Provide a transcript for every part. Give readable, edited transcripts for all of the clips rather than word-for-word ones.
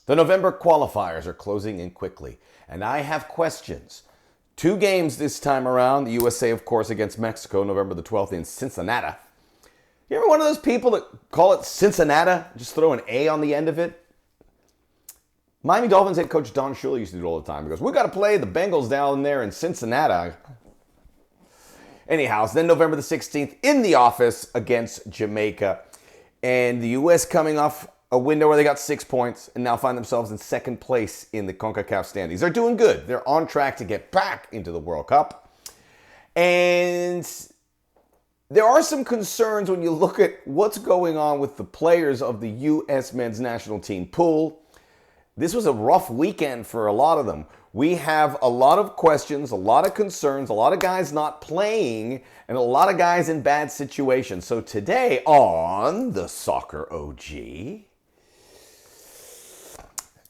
The November qualifiers are closing in quickly, and I have questions. 2 games this time around. The USA, of course, against Mexico, November the 12th in Cincinnati. You ever one of those people that call it Cincinnati? Just throw an A on the end of it? Miami Dolphins head coach Don Shula used to do it all the time. He goes, we got to play the Bengals down there in Cincinnati. Anyhow, then November the 16th in the office against Jamaica. And the U.S. coming off a window where they got 6 points and now find themselves in second place in the CONCACAF standings. They're doing good. They're on track to get back into the World Cup. And there are some concerns when you look at what's going on with the players of the U.S. men's national team pool. This was a rough weekend for a lot of them. We have a lot of questions, a lot of concerns, a lot of guys not playing, and a lot of guys in bad situations. So today on the Soccer OG, a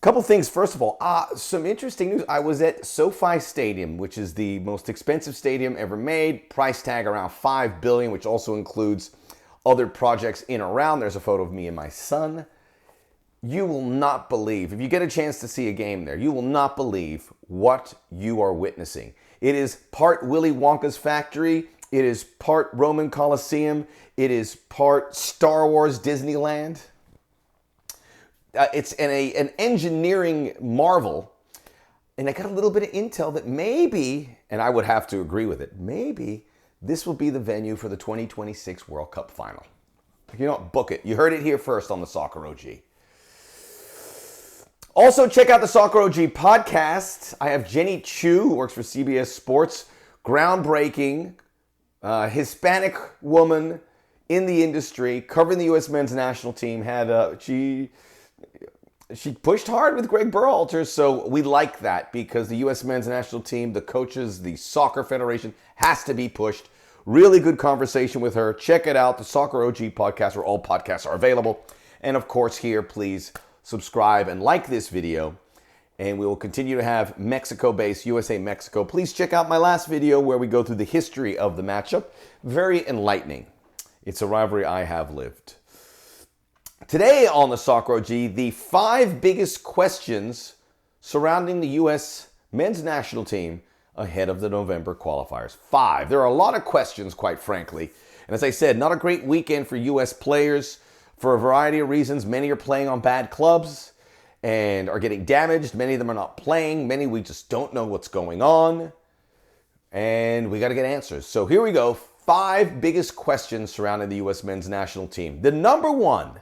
couple things. First of all, some interesting news. I was at SoFi Stadium, which is the most expensive stadium ever made. Price tag around $5 billion, which also includes other projects in and around. There's a photo of me and my son. You will not believe, if you get a chance to see a game there, you will not believe what you are witnessing. It is part Willy Wonka's factory. It is part Roman Coliseum. It is part Star Wars Disneyland. It's an engineering marvel. And I got a little bit of intel that maybe, and I would have to agree with it, maybe this will be the venue for the 2026 World Cup final. You know, book it. You heard it here first on the Soccer OG. Also, check out the Soccer OG podcast. I have Jenny Chu, who works for CBS Sports. Groundbreaking, Hispanic woman in the industry, covering the U.S. men's national team. She pushed hard with Greg Berhalter, so we like that because the U.S. men's national team, the coaches, the soccer federation has to be pushed. Really good conversation with her. Check it out, the Soccer OG podcast, where all podcasts are available. And of course, here, please subscribe and like this video, and we will continue to have Mexico-based USA-Mexico. Please check out my last video where we go through the history of the matchup. Very enlightening. It's a rivalry I have lived. Today on the Soccer OG, the 5 biggest questions surrounding the U.S. men's national team ahead of the November qualifiers. 5. There are a lot of questions, quite frankly. And as I said, not a great weekend for U.S. players. For a variety of reasons, many are playing on bad clubs and are getting damaged. Many of them are not playing. Many we just don't know what's going on. And we got to get answers. So here we go. 5 biggest questions surrounding the U.S. men's national team. The number 1,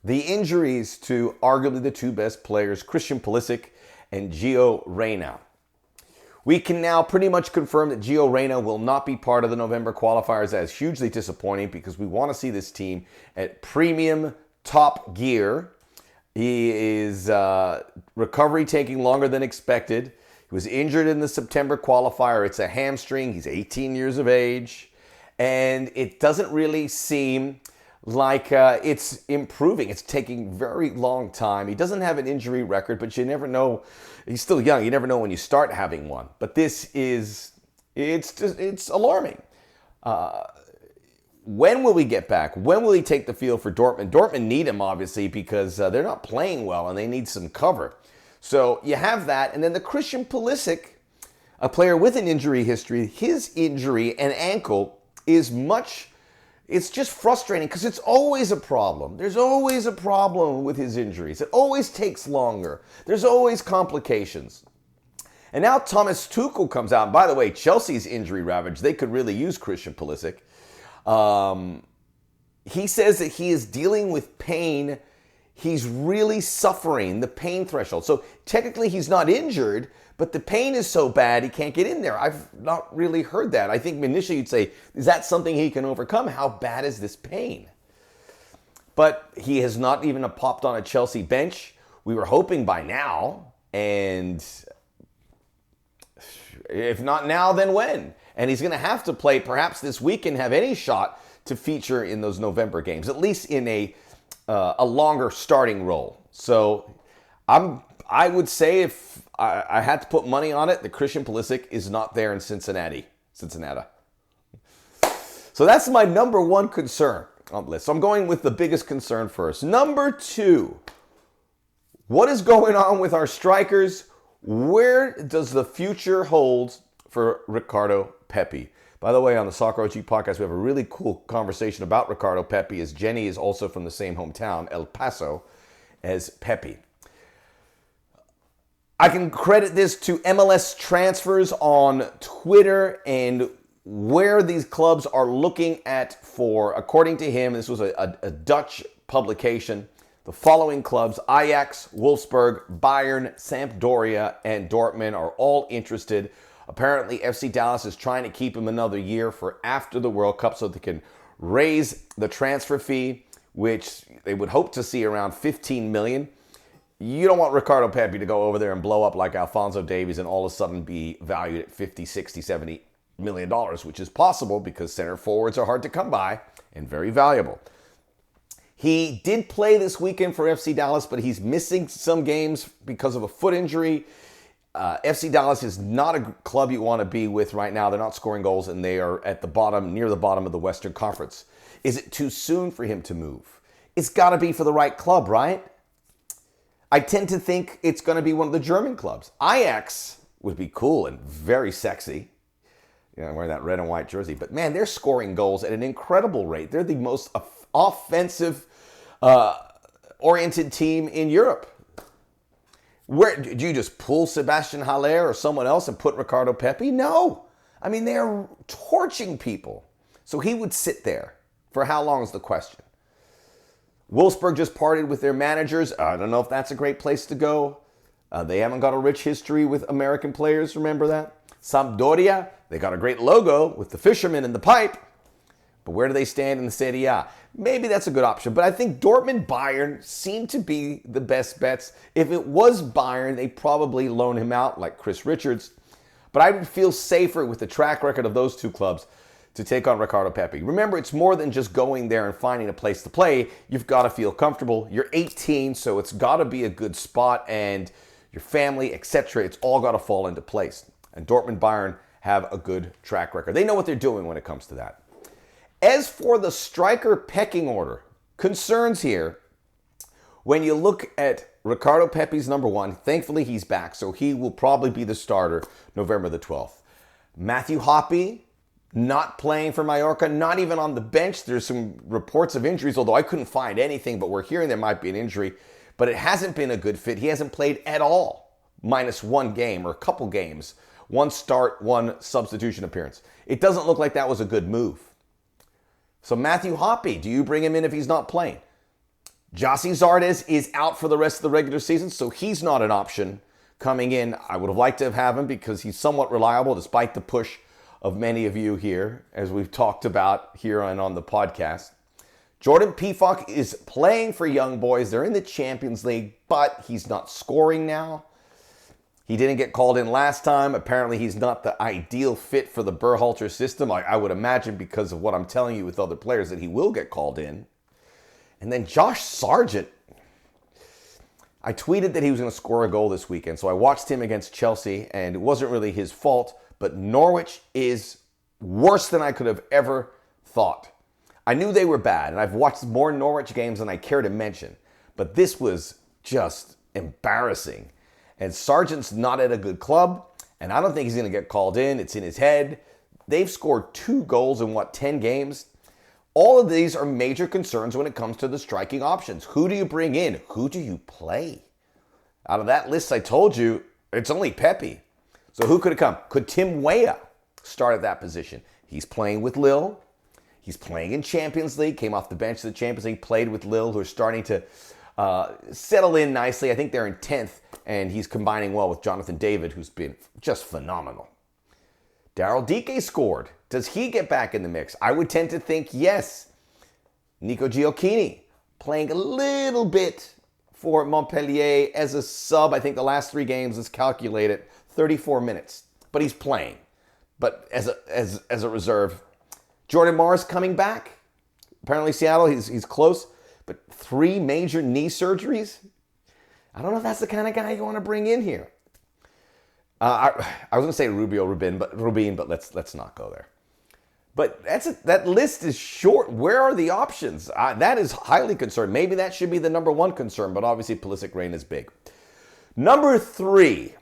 the injuries to arguably the 2 best players, Christian Pulisic and Gio Reyna. We can now pretty much confirm that Gio Reyna will not be part of the November qualifiers. That is hugely disappointing because we want to see this team at premium top gear. He is recovery taking longer than expected. He was injured in the September qualifier. It's a hamstring. He's 18 years of age. And it doesn't really seem like it's improving. It's taking very long time. He doesn't have an injury record, but you never know. He's still young. You never know when you start having one. But this is, it's alarming. When will we get back? When will he take the field for Dortmund? Dortmund need him, obviously, because they're not playing well and they need some cover. So you have that. And then the Christian Pulisic, a player with an injury history, his injury and ankle is it's just frustrating because it's always a problem. There's always a problem with his injuries. It always takes longer. There's always complications. And now Thomas Tuchel comes out. And by the way, Chelsea's injury ravaged. They could really use Christian Pulisic. He says that he is dealing with pain. He's really suffering the pain threshold. So technically he's not injured, but the pain is so bad he can't get in there. I've not really heard that. I think initially you'd say, is that something he can overcome? How bad is this pain? But he has not even popped on a Chelsea bench. We were hoping by now, and if not now, then when? And he's going to have to play perhaps this week and have any shot to feature in those November games, at least in a longer starting role. So I would say if I had to put money on it, that Christian Pulisic is not there in Cincinnati. So that's my number 1 concern on the list. So I'm going with the biggest concern first. Number 2, What is going on with our strikers? Where does the future hold for Ricardo Pepi? By the way, on the Soccer OG podcast, we have a really cool conversation about Ricardo Pepi, as Jenny is also from the same hometown, El Paso, as Pepi. I can credit this to MLS transfers on Twitter and where these clubs are looking at for, according to him, this was a Dutch publication, the following clubs: Ajax, Wolfsburg, Bayern, Sampdoria, and Dortmund are all interested. Apparently, FC Dallas is trying to keep him another year for after the World Cup so they can raise the transfer fee, which they would hope to see around $15 million. You don't want Ricardo Pepi to go over there and blow up like Alphonso Davies and all of a sudden be valued at 50, 60, 70 million dollars, which is possible because center forwards are hard to come by and very valuable. He did play this weekend for FC Dallas, but he's missing some games because of a foot injury. FC Dallas is not a club you want to be with right now. They're not scoring goals, and they are at the bottom, near the bottom of the Western Conference. Is it too soon for him to move? It's got to be for the right club, right? I tend to think it's going to be one of the German clubs. Ajax would be cool and very sexy. Wearing that red and white jersey. But man, they're scoring goals at an incredible rate. They're the most offensive oriented team in Europe. Where do you just pull Sebastian Haller or someone else and put Ricardo Pepi? No. I mean, they're torching people. So he would sit there. For how long is the question? Wolfsburg just parted with their managers. I don't know if that's a great place to go. They haven't got a rich history with American players, remember that? Sampdoria, they got a great logo with the fisherman and the pipe. But where do they stand in the Serie A? Maybe that's a good option. But I think Dortmund, Bayern seem to be the best bets. If it was Bayern, they probably loan him out like Chris Richards. But I would feel safer with the track record of those two clubs to take on Ricardo Pepi. Remember, it's more than just going there and finding a place to play. You've got to feel comfortable. You're 18, so it's got to be a good spot, and your family, etc. It's all got to fall into place. And Dortmund, Bayern have a good track record. They know what they're doing when it comes to that. As for the striker pecking order, concerns here. When you look at Ricardo Pepi's number one, thankfully he's back, so he will probably be the starter November the 12th. Matthew Hoppe, not playing for Mallorca, not even on the bench. There's some reports of injuries, although I couldn't find anything, but we're hearing there might be an injury. But it hasn't been a good fit. He hasn't played at all, minus one game or a couple games. One start, one substitution appearance. It doesn't look like that was a good move. So Matthew Hoppe, do you bring him in if he's not playing? Jossie Zardes is out for the rest of the regular season, so he's not an option coming in. I would have liked to have him because he's somewhat reliable despite the push of many of you here, as we've talked about here and on the podcast. Jordan Pefok is playing for Young Boys. They're in the Champions League, but he's not scoring now. He didn't get called in last time. Apparently, he's not the ideal fit for the Berhalter system. I would imagine because of what I'm telling you with other players that he will get called in. And then Josh Sargent. I tweeted that he was going to score a goal this weekend, so I watched him against Chelsea, and it wasn't really his fault, but Norwich is worse than I could have ever thought. I knew they were bad, and I've watched more Norwich games than I care to mention, but this was just embarrassing. And Sargent's not at a good club, and I don't think he's going to get called in. It's in his head. They've scored 2 goals in, 10 games? All of these are major concerns when it comes to the striking options. Who do you bring in? Who do you play? Out of that list I told you, it's only Pepi. So who could it come? Could Tim Weah start at that position? He's playing with Lille. He's playing in Champions League. Came off the bench of the Champions League. Played with Lille, who are starting to settle in nicely. I think they're in 10th, and he's combining well with Jonathan David, who's been just phenomenal. Daryl Dike scored. Does he get back in the mix? I would tend to think yes. Nico Gioacchini playing a little bit for Montpellier as a sub. I think the last 3 games is calculated 34 minutes, but he's playing. But as a reserve, Jordan Morris coming back. Apparently Seattle, he's close, but 3 major knee surgeries. I don't know if that's the kind of guy you want to bring in here. I was going to say Rubin, but let's not go there. But that list is short. Where are the options? That is highly concerned. Maybe that should be the number one concern, but obviously Pulisic Reyna is big. Number 3,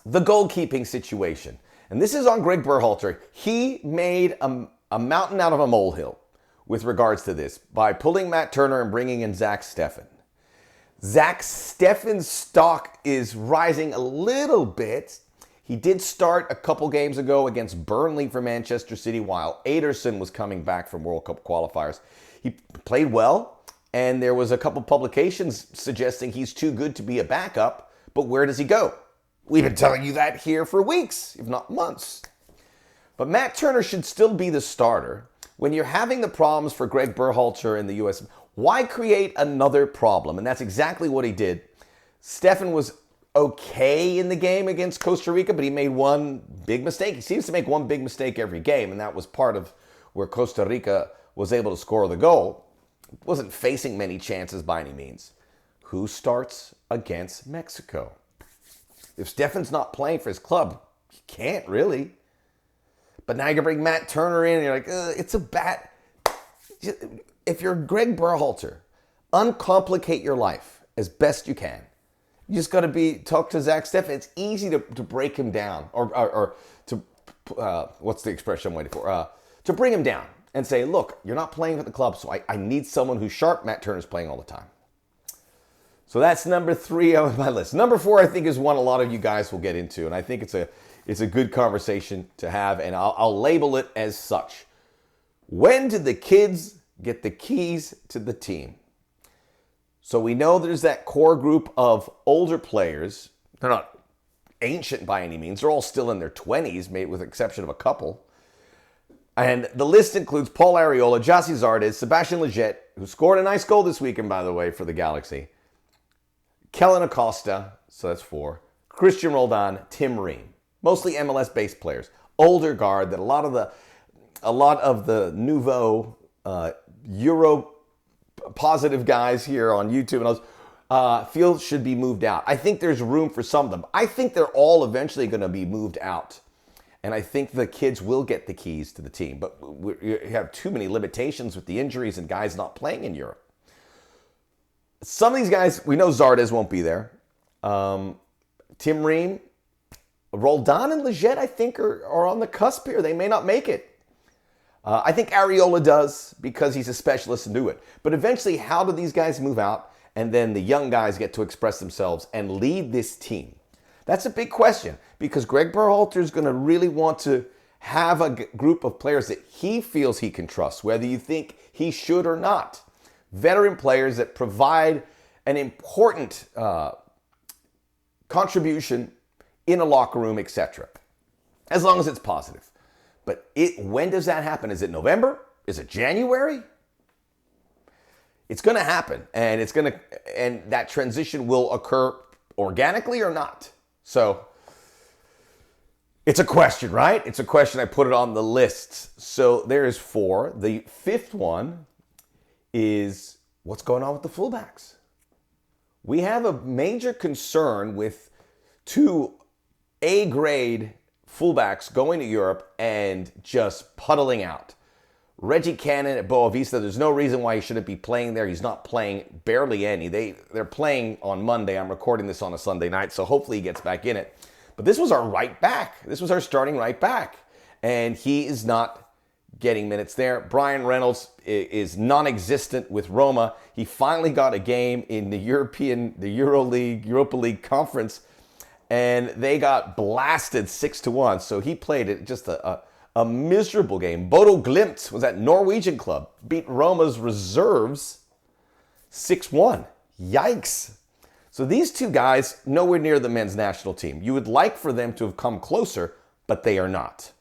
the goalkeeping situation. And this is on Greg Berhalter. He made a mountain out of a molehill with regards to this by pulling Matt Turner and bringing in Zach Steffen. Zach Steffen's stock is rising a little bit. He did start a couple games ago against Burnley for Manchester City while Ederson was coming back from World Cup qualifiers. He played well, and there was a couple publications suggesting he's too good to be a backup, but where does he go? We've been telling you that here for weeks, if not months. But Matt Turner should still be the starter. When you're having the problems for Greg Berhalter in the US, why create another problem? And that's exactly what he did. Steffen was okay in the game against Costa Rica, but he made one big mistake. He seems to make one big mistake every game, and that was part of where Costa Rica was able to score the goal. Wasn't facing many chances by any means. Who starts against Mexico? If Steffen's not playing for his club, he can't really. But now you can bring Matt Turner in, and you're like, it's a bad... If you're Greg Berhalter, uncomplicate your life as best you can. You just got to talk to Zach Steffen. It's easy to break him down, or to, what's the expression I'm waiting for? To bring him down and say, look, you're not playing with the club, so I need someone who's sharp. Matt Turner's playing all the time. So that's number 3 on my list. Number 4, I think, is one a lot of you guys will get into, and I think it's a good conversation to have, and I'll label it as such. When did the kids get the keys to the team? So we know there's that core group of older players. They're not ancient by any means. They're all still in their 20s, maybe with the exception of a couple. And the list includes Paul Arriola, Gyasi Zardes, Sebastian Lletget, who scored a nice goal this weekend, by the way, for the Galaxy, Kellen Acosta, so that's 4, Christian Roldan, Tim Ream. Mostly MLS-based players. Older guard that a lot of the nouveau Euro positive guys here on YouTube and others feel should be moved out. I think there's room for some of them. I think they're all eventually going to be moved out. And I think the kids will get the keys to the team. But you have too many limitations with the injuries and guys not playing in Europe. Some of these guys, we know Zardes won't be there. Tim Ream, Roldan and Lletget, I think, are on the cusp here. They may not make it. I think Arriola does because he's a specialist and do it. But eventually, how do these guys move out and then the young guys get to express themselves and lead this team? That's a big question because Greg Berhalter is going to really want to have a group of players that he feels he can trust, whether you think he should or not. Veteran players that provide an important contribution in a locker room, etc. As long as it's positive. But when does that happen? Is it November? Is it January? It's going to happen, and that transition will occur organically or not. So it's a question, right? It's a question. I put it on the list. So there's 4. The 5th one is what's going on with the fullbacks. We have a major concern with 2 A-grade fullbacks going to Europe and just puddling out. Reggie Cannon at Boa Vista, there's no reason why he shouldn't be playing there. He's not playing barely any. They're playing on Monday. I'm recording this on a Sunday night, so hopefully he gets back in it. But this was our right back. This was our starting right back. And he is not getting minutes there. Brian Reynolds is non-existent with Roma. He finally got a game in the Europa League Conference, and they got blasted 6-1. So he played it just a miserable game. Bodo Glimt was at Norwegian club, beat Roma's reserves 6-1. Yikes. So these 2 guys, nowhere near the men's national team. You would like for them to have come closer, but they are not.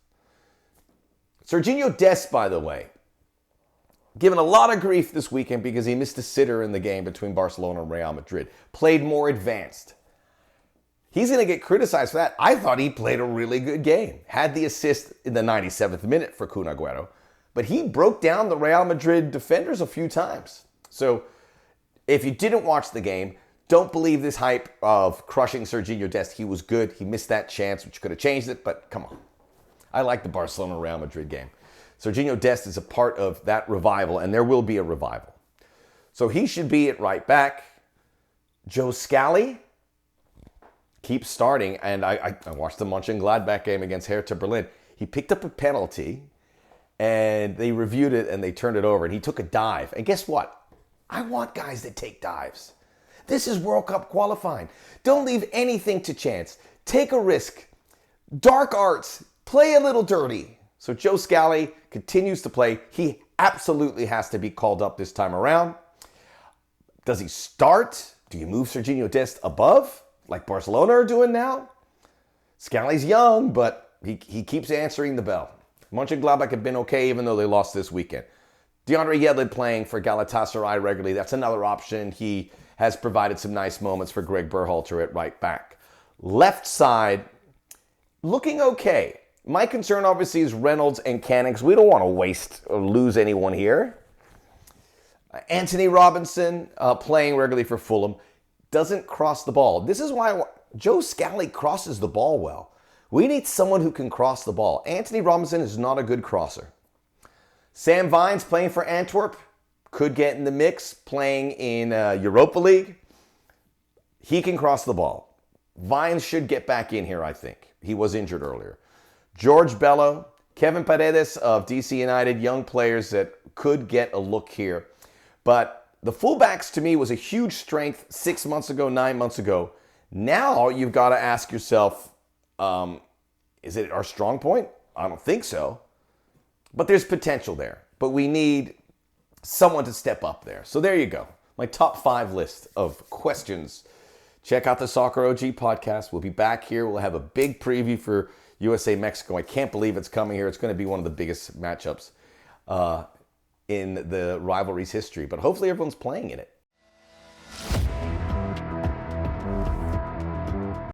Serginho Dest, by the way, given a lot of grief this weekend because he missed a sitter in the game between Barcelona and Real Madrid. Played more advanced. He's going to get criticized for that. I thought he played a really good game. Had the assist in the 97th minute for Kun Agüero. But he broke down the Real Madrid defenders a few times. So if you didn't watch the game, don't believe this hype of crushing Serginho Dest. He was good. He missed that chance, which could have changed it, but come on. I like the Barcelona-Real Madrid game. Serginho Dest is a part of that revival, and there will be a revival. So he should be at right back. Joe Scally keeps starting, and I watched the Mönchengladbach game against Hertha Berlin. He picked up a penalty, and they reviewed it, and they turned it over, and he took a dive. And guess what? I want guys that take dives. This is World Cup qualifying. Don't leave anything to chance. Take a risk. Dark arts. Play a little dirty. So Joe Scally continues to play. He absolutely has to be called up this time around. Does he start? Do you move Serginho Dest above, like Barcelona are doing now? Scally's young, but he keeps answering the bell. Mönchengladbach have been okay, even though they lost this weekend. DeAndre Yedlin playing for Galatasaray regularly. That's another option. He has provided some nice moments for Greg Berhalter at right back. Left side, looking okay. My concern, obviously, is Reynolds and Cannings. We don't want to waste or lose anyone here. Anthony Robinson, playing regularly for Fulham, doesn't cross the ball. This is why Joe Scally crosses the ball well. We need someone who can cross the ball. Anthony Robinson is not a good crosser. Sam Vines playing for Antwerp, could get in the mix, playing in Europa League. He can cross the ball. Vines should get back in here, I think. He was injured earlier. George Bello, Kevin Paredes of DC United, young players that could get a look here. But the fullbacks, to me, was a huge strength 6 months ago, 9 months ago. Now you've got to ask yourself, is it our strong point? I don't think so. But there's potential there. But we need someone to step up there. So there you go. My top 5 list of questions. Check out the Soccer OG podcast. We'll be back here. We'll have a big preview for USA Mexico. I can't believe it's coming here. It's going to be one of the biggest matchups in the rivalry's history. But hopefully everyone's playing in it.